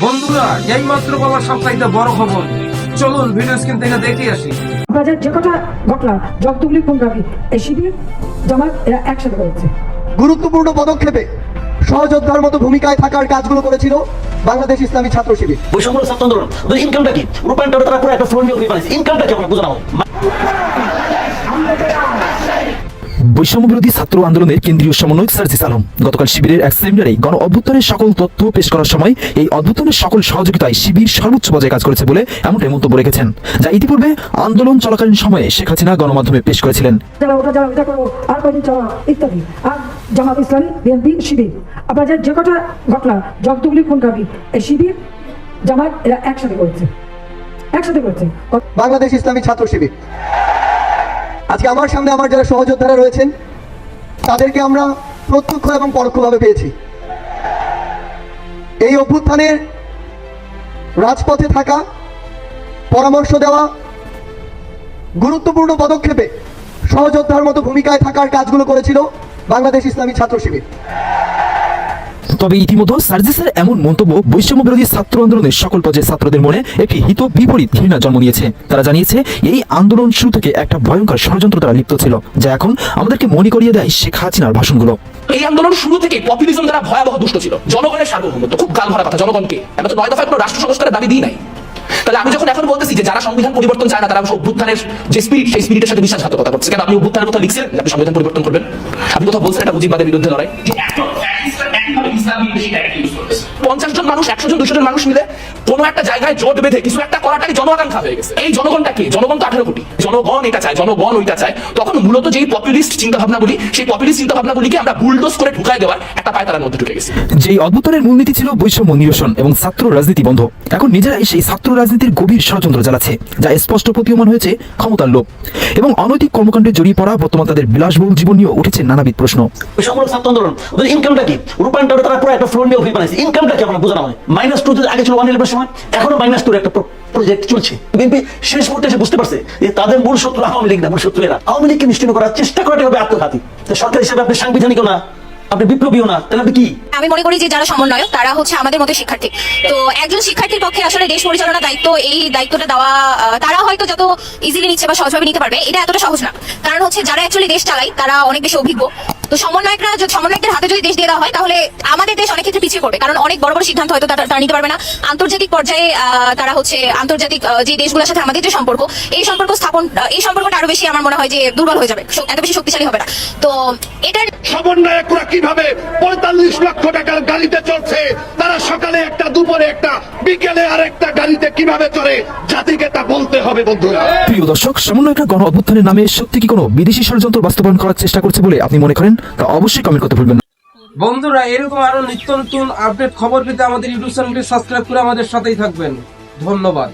বন্ধুরা, এই মাত্র পাওয়া সবচাইতে বড় খবর, চলুন ভিডিও স্ক্রিন থেকে দেখে আসি। আপনাদের যে কথা ঘটনা জগতুগলি খুনকারী এই শিবির জামাত এরা একসাথে করেছে। গুরুত্বপূর্ণ পদক্ষেপে সহযোদ্ধার মতো ভূমিকায় থাকার কাজগুলো করেছিল বাংলাদেশ ইসলামী ছাত্র শিবির। বৈষম্য ছাত্র আন্দোলন ইনকামটা কি রূপান্তর তারা পুরো একটা ফ্লোর নিয়ে হয়ে পারে। ইনকামটা কি আমরা বোঝানো বৈষম্য বিরোধী ছাত্র আন্দোলনের কেন্দ্রীয় সমন্বয়ক সার্জিস আলম গতকাল শিবিরের এক সেমিনারে গণ অভ্যুত্থানের সকল তথ্য পেশ করার সময় এই অভ্যুত্থানের সকল সহযোগিতায় শিবির সর্বোচ্চ পর্যায়ে কাজ করেছে বলে এমনটাই মন্তব্য রেখেছেন, যা ইতিপূর্বে আন্দোলন চলাকালীন সময়ে শেখ হাসিনা গণমাধ্যমে পেশ করেছিলেন। ইত্যাদি আর জামাত ইসলামী বিএনপি শিবির আপনাদের যে কথা ঘটনা জগতুগলি খুনকারী এই শিবির জামাত এরা একসাথে করেছে। বাংলাদেশ ইসলামী ছাত্র শিবির আজকে আমার সামনে আমার যারা সহযোদ্ধারা রয়েছেন তাদেরকে আমরা প্রত্যক্ষ এবং পরোক্ষভাবে পেয়েছি। এই অভ্যুত্থানের রাজপথে থাকা, পরামর্শ দেওয়া, গুরুত্বপূর্ণ পদক্ষেপে সহযোদ্ধার মতো ভূমিকায় থাকার কাজগুলো করেছিল বাংলাদেশ ইসলামী ছাত্র শিবির। তবে ইতিমধ্যে সার্জিসের এমন মন্তব্য বৈষম্য বিরোধী ছাত্র আন্দোলনের সকল পর্যায়ের ছাত্রদের মনে একটি হিত বিপরীত ঘৃণা জন্ম নিয়েছে। তারা জানিয়েছে এই আন্দোলন শুরু থেকে একটা ভয়ঙ্কর ষড়যন্ত্র তারা লিপ্ত ছিল, যা এখন আমাদেরকে মনে করিয়ে দেয় শেখ হাসিনার ভাষণগুলো। এই আন্দোলন শুরু থেকে পপুলিজম দ্বারা ভয়াবহ দুষ্ট ছিল। জনগণের সার্বভৌমত্ব খুব গাল ভরা কথা। জনগণকে আমরা তো 9 দফায় কোনো রাষ্ট্র সংস্কারের দাবি দিই নাই। তাহলে আমি যখন এখন বলতেছি যে যারা সংবিধান পরিবর্তন চায় না তারা অভ্যুত্থানের যে স্পিরিট সেই স্পিরিটের সাথে বিশ্বাসঘাতকতা করছে। কেন আপনি অভ্যুত্থানের কথা লিখছেন আপনি সংবিধান পরিবর্তন করবেন? আপনি কথা বলছেন এটা মুজিববাদের বিরুদ্ধে লড়াই। 50 জন মানুষ 100 জন 200 জন মানুষ মিলে কোনো একটা জায়গায় জোট বেঁধে কিছু একটা করাটাই জনআকাঙ্ক্ষা হয়ে গেছে। এই জনগণটা কি? জনগণ তো 18 কোটি। জনগণ এটা চায়, জনগণ ওইটা চায়। তখন মূলত যেই পপুলিস্ট চিন্তা ভাবনাগুলি, সেই পপুলিস্ট চিন্তা ভাবনাগুলিকে আমরা বুলডোজ করে ঢুকায় দেওয়ার একটা পায়তারার মধ্যে ঢুকে গেছি। যেই অভ্যুত্থানের মূলনীতি ছিল বৈষম্য নিরসন এবং ছাত্র রাজনীতি বন্ধ, এখন নিজেরাই সেই ছাত্র রাজনীতির গভীর ষড়যন্ত্র চালাচ্ছে, যা স্পষ্ট প্রতীয়মান হয়েছে ক্ষমতার লোভ এবং অনৈতিক কর্মকাণ্ডে জড়িয়ে পড়া বর্তমান তাদের বিলাসবহুল জীবন নিয়ে উঠেছে নানাবিধ প্রশ্ন। বৈষম্য ছাত্র আন্দোলন ইনকামটা কি রূপান্তর তারা পুরো একটা ফ্লোর নিয়ে হয়ে পারে। ইনকামটা কি আমরা বোঝানো -2 আগে ছিল 111 সময়, এখনো -2 একটা প্রজেক্ট চলছে। বিএনপি শেষ মুহূর্তে এসে বুঝতে পারছে যে তাদের মূল শত্রু আওয়ামী লীগ না, মূল শত্রু এরা। আওয়ামী লীগকে নিশ্চিহ্ন করার চেষ্টা করাটাই হবে আত্মঘাতী। সরকার হিসেবে আপনি সাংবিধানিকও না, আপনি বিপ্লবীও না, তাহলে আপনি কি? আমি মনে করি যে যারা সমন্বয়ক তারা হচ্ছে আমাদের মতো শিক্ষার্থী। তো একজন শিক্ষার্থীর পক্ষে আসলে দেশ পরিচালনার দায়িত্ব, এই দায়িত্বটা দেওয়া তারা হয়তো যত ইজিলি নিচ্ছে বা সহজভাবে নিতে পারবে, এটা এতটা সহজ না। কারণ হচ্ছে যারা অ্যাকচুয়ালি দেশ চালায় তারা অনেক বেশি অভিজ্ঞ। তো সমন্বয়কদের হাতে যদি দেশ দিয়ে দেওয়া হয় তাহলে আমাদের দেশ অনেক ক্ষেত্রে পিছিয়ে পড়বে। কারণ অনেক বড় বড় সিদ্ধান্ত হয়তো তারা নিতে পারবে না। আন্তর্জাতিক পর্যায়ে তারা হচ্ছে আন্তর্জাতিক যে দেশগুলোর সাথে আমাদের যে সম্পর্ক, এই সম্পর্কটা আরো বেশি আমার মনে হয় যে দুর্বল হয়ে যাবে, এত বেশি শক্তিশালী হবে না। তো এটার সমন্বয়করা কিভাবে 45 লক্ষ টাকার গাড়িতে চলছে, তারা সকালে একটা, দুপুরে একটা, বিকেলে আরেকটা গাড়িতে কিভাবে চলে, জাতিকে তা বলতে হবে বন্ধুরা। প্রিয় দর্শক, সমন্বয়করা গণ অভ্যুত্থানের নামে সত্যি কি কোনো বিদেশি ষড়যন্ত্র বাস্তবায়ন করার চেষ্টা করছে বলে আপনি মনে করেন? তা অবশ্যই কমেন্ট করতে ভুলবেন না। বন্ধুরা, এরকম আরো নিত্য নতুন আপডেট খবর পেতে আমাদের ইউটিউব চ্যানেলটি সাবস্ক্রাইব করে আমাদের সাথেই থাকবেন। ধন্যবাদ।